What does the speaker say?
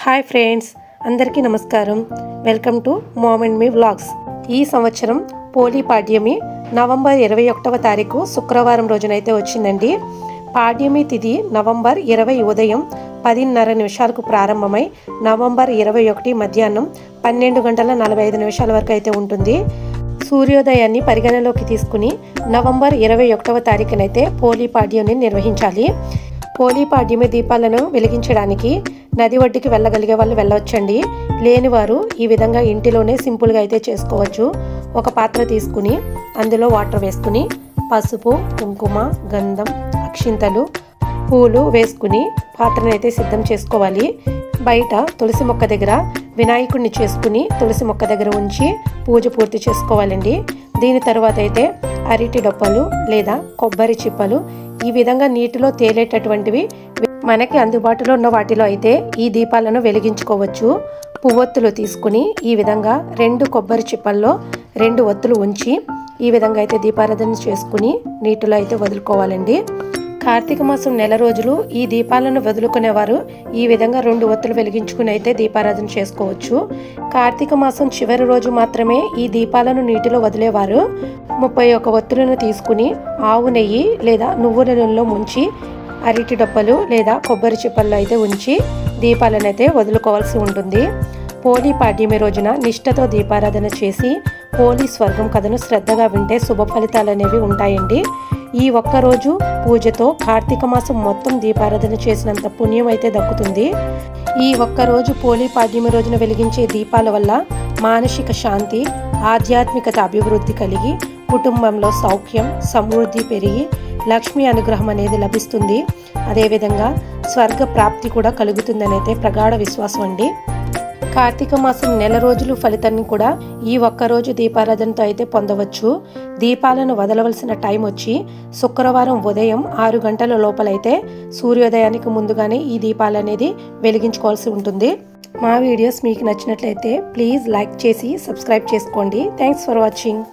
Hi friends, అందరికీ నమస్కారం. Welcome to mom and me vlogs. ఈ సంవత్సరం పోలీ పాడ్యమి నవంబర్ 21వ తారీఖు శుక్రవారం రోజునైతే వచ్చిందండి. పాడ్యమి తిథి నవంబర్ 20 ఉదయం 10:30 ప్రారంభమై నవంబర్ 21 మధ్యాహ్నం 12:45 వరకు అయితే ఉంటుంది. సూర్యోదయాన్ని పరిగణలోకి తీసుకుని నవంబర్ 21వ తారీఖునైతే పోలీ పాడ్యమిని నిర్వహించాలి. పోలీ పాడ్యమి దీపాలను వెలిగించడానికి నది ఒడ్డుకి వెళ్ళగలిగే వాళ్ళు వెళ్ళవచ్చండి. లేని వారు ఈ విధంగా ఇంటిలోనే సింపుల్గా అయితే చేసుకోవచ్చు. ఒక పాత్ర తీసుకుని అందులో వాటర్ వేసుకుని పసుపు, కుంకుమ, గంధం, అక్షింతలు, పూలు వేసుకుని పాత్రను అయితే సిద్ధం చేసుకోవాలి. బయట తులసి మొక్క దగ్గర వినాయకుడిని చేసుకుని తులసి మొక్క దగ్గర ఉంచి పూజ పూర్తి చేసుకోవాలండి. దీని తర్వాత అయితే అరటి డొప్పలు లేదా కొబ్బరి చిప్పలు ఈ విధంగా నీటిలో తేలేటటువంటివి మనకి అందుబాటులో ఉన్న వాటిలో అయితే ఈ దీపాలను వెలిగించుకోవచ్చు. పువ్వొత్తులు తీసుకుని ఈ విధంగా 2 కొబ్బరి చిప్పల్లో 2 ఒత్తులు ఉంచి ఈ విధంగా అయితే దీపారాధన చేసుకుని నీటిలో అయితే వదులుకోవాలండి. కార్తీక మాసం నెల రోజులు ఈ దీపాలను వదులుకునేవారు ఈ విధంగా 2 ఒత్తులు వెలిగించుకుని అయితే దీపారాధన చేసుకోవచ్చు. కార్తీక మాసం చివరి రోజు మాత్రమే ఈ దీపాలను నీటిలో వదిలేవారు 31 ఒత్తులను తీసుకుని ఆవు నెయ్యి లేదా నువ్వుల నూనెలో ముంచి అరటి డొప్పలు లేదా కొబ్బరి చిప్పల్లో అయితే ఉంచి దీపాలను అయితే వదులుకోవాల్సి ఉంటుంది. పోలీ పాడ్యమి రోజున నిష్ఠతో దీపారాధన చేసి పోలీ స్వర్గం కథను శ్రద్ధగా వింటే శుభ ఫలితాలు అనేవి ఉంటాయండి. ఈ ఒక్కరోజు పూజతో కార్తీక మాసం మొత్తం దీపారాధన చేసినంత పుణ్యం అయితే దక్కుతుంది. ఈ ఒక్కరోజు పోలీ పాడ్యమి రోజున వెలిగించే దీపాల వల్ల మానసిక శాంతి, ఆధ్యాత్మికత అభివృద్ధి కలిగి కుటుంబంలో సౌఖ్యం, సమృద్ధి పెరిగి లక్ష్మీ అనుగ్రహం అనేది లభిస్తుంది. అదేవిధంగా స్వర్గ ప్రాప్తి కూడా కలుగుతుందని అయితే ప్రగాఢ విశ్వాసం అండి. కార్తీక మాసం నెల రోజులు ఫలితాన్ని కూడా ఈ ఒక్కరోజు దీపారాధనతో అయితే పొందవచ్చు. దీపాలను వదలవలసిన టైం వచ్చి శుక్రవారం ఉదయం 6 గంటల లోపలైతే సూర్యోదయానికి ముందుగానే ఈ దీపాలు అనేది వెలిగించుకోవాల్సి ఉంటుంది. మా వీడియోస్ మీకు నచ్చినట్లయితే ప్లీజ్ లైక్ చేసి సబ్స్క్రైబ్ చేసుకోండి. Thanks for watching.